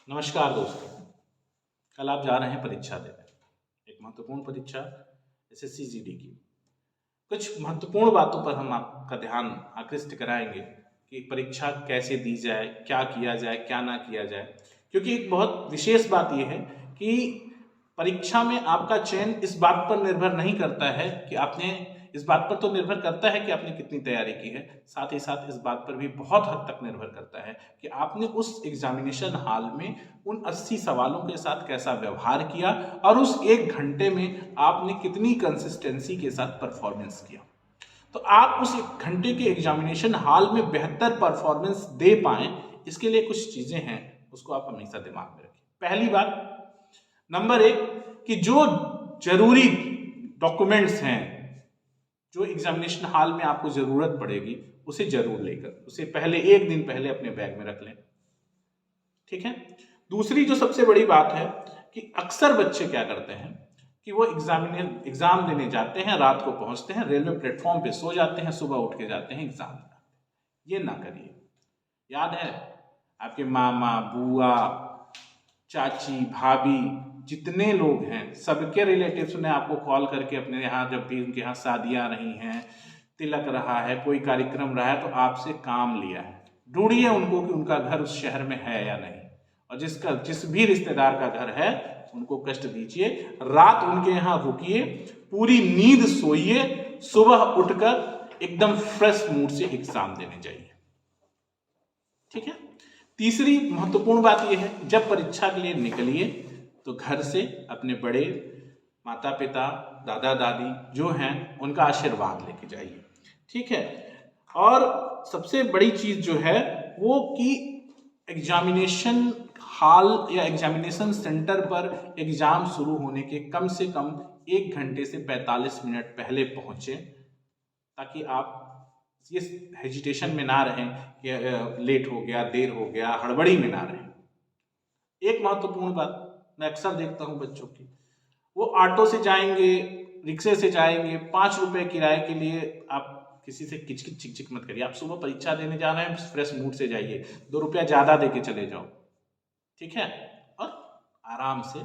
नमस्कार दोस्तों। कल आप जा रहे हैं परीक्षा देने, एक महत्वपूर्ण परीक्षा एसएससी जीडी की। कुछ महत्वपूर्ण बातों पर हम आपका ध्यान आकृष्ट कराएंगे कि परीक्षा कैसे दी जाए, क्या किया जाए, क्या ना किया जाए। क्योंकि एक बहुत विशेष बात यह है कि परीक्षा में आपका चयन इस बात पर निर्भर नहीं करता है कि आपने इस बात पर तो निर्भर करता है कि आपने कितनी तैयारी की है, साथ ही साथ इस बात पर भी बहुत हद तक निर्भर करता है कि आपने उस एग्जामिनेशन हॉल में उन 80 सवालों के साथ कैसा व्यवहार किया और उस एक घंटे में आपने कितनी कंसिस्टेंसी के साथ परफॉर्मेंस किया। तो आप उस एक घंटे के एग्जामिनेशन हॉल में बेहतर परफॉर्मेंस दे पाएं, इसके लिए कुछ चीजें हैं, उसको आप हमेशा दिमाग में रखें। पहली बात, नंबर एक, कि जो जरूरी डॉक्यूमेंट्स हैं, जो एग्जामिनेशन हॉल में आपको जरूरत पड़ेगी, उसे जरूर लेकर उसे पहले एक दिन पहले अपने बैग में रख लें। ठीक है। दूसरी जो सबसे बड़ी बात है कि अक्सर बच्चे क्या करते हैं कि वो एग्जाम देने जाते हैं, रात को पहुंचते हैं, रेलवे प्लेटफॉर्म पे सो जाते हैं, सुबह उठ के जाते हैं एग्जाम। ये ना करिए। याद है, आपके मामा, बुआ, चाची, भाभी, जितने लोग हैं, सबके रिलेटिव्स ने आपको कॉल करके अपने यहाँ, जब भी उनके यहाँ शादियां रही हैं, तिलक रहा है, कोई कार्यक्रम रहा है, तो आपसे काम लिया है। ढूंढिए उनको कि उनका घर उस शहर में है या नहीं, और जिस भी रिश्तेदार का घर है उनको कष्ट दीजिए, रात उनके यहाँ रुकिए, पूरी नींद सोइए, सुबह उठकर एकदम फ्रेश मूड से एग्जाम देने जाइए। ठीक है। तीसरी महत्वपूर्ण बात यह है, जब परीक्षा के लिए निकलिए तो घर से अपने बड़े माता पिता, दादा दादी जो हैं, उनका आशीर्वाद लेके जाइए। ठीक है। और सबसे बड़ी चीज जो है वो कि एग्जामिनेशन हॉल या एग्जामिनेशन सेंटर पर एग्जाम शुरू होने के कम से कम 1 घंटे से 45 मिनट पहले पहुंचे, ताकि आप ये हेजिटेशन में ना रहें कि लेट हो गया, देर हो गया, हड़बड़ी में ना रहें। एक महत्वपूर्ण बात मैं अक्सर देखता हूं बच्चों की, वो ऑटो से जाएंगे, रिक्शे से जाएंगे, 5 रुपए किराए के लिए। आप किसी से किचकिच चिक मत करिए। आप सुबह परीक्षा देने जा रहे हैं, फ्रेश मूड से जाइए, 2 रुपया ज्यादा देके चले जाओ। ठीक है। और आराम से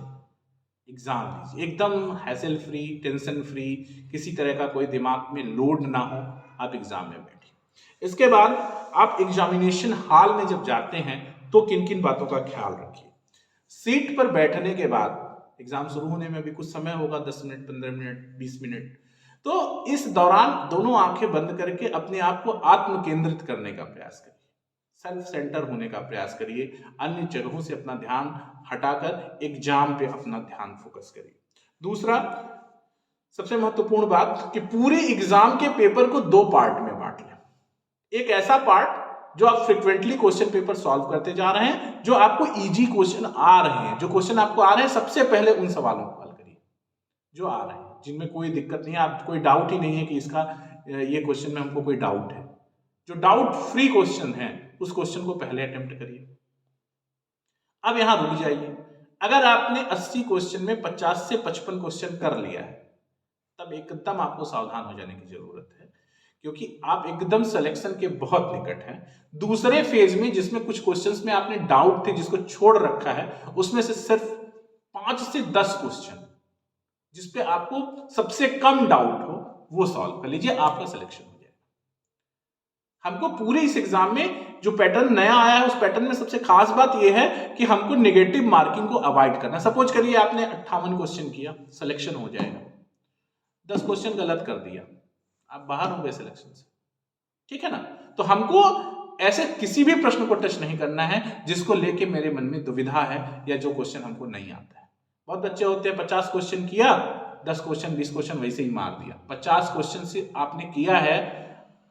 एग्जाम दीजिए, एकदम हैसल फ्री, टेंशन फ्री, किसी तरह का कोई दिमाग में लोड ना हो, आप एग्जाम में बैठिए। इसके बाद आप एग्जामिनेशन हॉल में जब जाते हैं तो किन किन बातों का ख्याल रखिए। सीट पर बैठने के बाद, एग्जाम शुरू होने में भी कुछ समय होगा, 10 मिनट, 15 मिनट, 20 मिनट, तो इस दौरान दोनों आंखें बंद करके अपने आप को आत्म केंद्रित करने का प्रयास करिए, सेल्फ सेंटर होने का प्रयास करिए, अन्य जगहों से अपना ध्यान हटाकर एग्जाम पे अपना ध्यान फोकस करिए। दूसरा, सबसे महत्वपूर्ण बात, कि पूरे एग्जाम के पेपर को 2 पार्ट में बांट लें। एक ऐसा पार्ट जो आप फ्रिक्वेंटली क्वेश्चन पेपर सॉल्व करते जा रहे हैं, जो आपको इजी क्वेश्चन आ रहे हैं, जो क्वेश्चन आपको आ रहे हैं, सबसे पहले उन सवालों को हल करिए जो आ रहे हैं, जिनमें कोई दिक्कत नहीं है, आप कोई डाउट ही नहीं है कि इसका ये क्वेश्चन में हमको कोई डाउट है। जो डाउट फ्री क्वेश्चन है, उस क्वेश्चन को पहले अटेम्प्ट करिए। अब यहां रुक जाइए। अगर आपने 80 क्वेश्चन में 50 से 55 क्वेश्चन कर लिया है, तब एकदम आपको सावधान हो जाने की जरूरत है, क्योंकि आप एकदम सिलेक्शन के बहुत निकट हैं। दूसरे फेज में, जिसमें कुछ क्वेश्चंस में आपने डाउट थे, जिसको छोड़ रखा है, उसमें से सिर्फ 5 से 10 क्वेश्चन जिसपे आपको सबसे कम डाउट हो, वो सॉल्व कर लीजिए, आपका सिलेक्शन हो जाएगा। हमको पूरे इस एग्जाम में जो पैटर्न नया आया है, उस पैटर्न में सबसे खास बात यह है कि हमको नेगेटिव मार्किंग को अवॉइड करना। सपोज करिए आपने 58 क्वेश्चन किया, सिलेक्शन हो जाएगा। 10 क्वेश्चन गलत कर दिया, आप बाहर हो गए सिलेक्शन से। ठीक है ना। तो हमको ऐसे किसी भी प्रश्न को टच नहीं करना है जिसको लेके मेरे मन में दुविधा है या जो क्वेश्चन हमको नहीं आता है। बहुत बच्चे होते हैं, 50 क्वेश्चन किया, 10 क्वेश्चन 20 क्वेश्चन वैसे ही मार दिया। 50 क्वेश्चन से आपने किया है,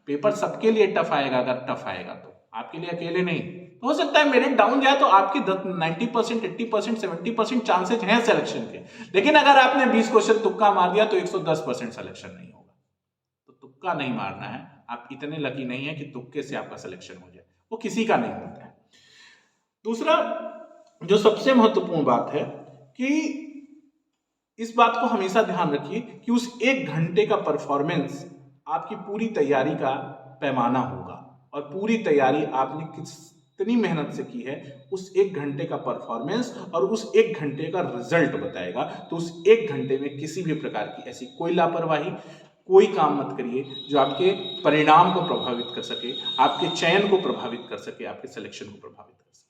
पेपर सबके लिए टफ आएगा। अगर टफ आएगा तो आपके लिए अकेले नहीं, हो सकता है मेरिट डाउन जाए तो आपके 90%, 80%, 70% चांसेस हैं सिलेक्शन के। लेकिन अगर आपने 20 क्वेश्चन तुक्का मार दिया तो 110% सिलेक्शन नहीं होगा। तो तुक्का नहीं मारना है। आप इतने लकी नहीं है कि तुक्के से आपका सिलेक्शन हो जाए, वो किसी का नहीं होता है। दूसरा, जो सबसे महत्वपूर्ण बात है कि इस बात को हमेशा ध्यान रखिए कि उस 1 घंटे का परफॉर्मेंस आपकी पूरी तैयारी का पैमाना होगा, और पूरी तैयारी आपने किस कितनी मेहनत से की है, उस 1 घंटे का परफॉर्मेंस और उस 1 घंटे का रिजल्ट बताएगा। तो उस 1 घंटे में किसी भी प्रकार की ऐसी कोई लापरवाही, कोई काम मत करिए जो आपके परिणाम को प्रभावित कर सके, आपके चयन को प्रभावित कर सके, आपके सिलेक्शन को प्रभावित कर सके।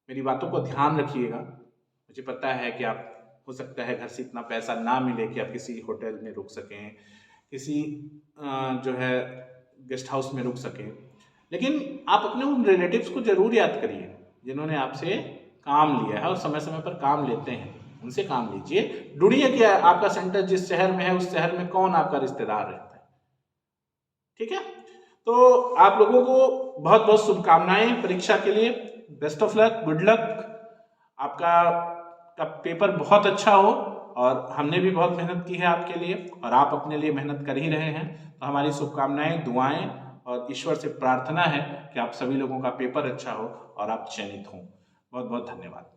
मेरी बातों को ध्यान रखिएगा। मुझे पता है कि आप, हो सकता है घर से इतना पैसा ना मिले कि आप किसी होटल में रुक सकें, किसी जो है गेस्ट हाउस में रुक सकें, लेकिन आप अपने उन रिलेटिव्स को जरूर याद करिए जिन्होंने आपसे काम लिया है और समय समय पर काम लेते हैं। उनसे काम लीजिए, ढूंढिए कि आपका सेंटर जिस शहर में है उस शहर में कौन आपका रिश्तेदार रहता है। ठीक है, तो आप लोगों को बहुत बहुत शुभकामनाएं परीक्षा के लिए। Best of luck, good luck. आपका पेपर बहुत अच्छा हो, और हमने भी बहुत मेहनत की है आपके लिए, और आप अपने लिए मेहनत कर ही रहे हैं। तो हमारी शुभकामनाएं, दुआएं और ईश्वर से प्रार्थना है कि आप सभी लोगों का पेपर अच्छा हो और आप चयनित हों। बहुत बहुत धन्यवाद।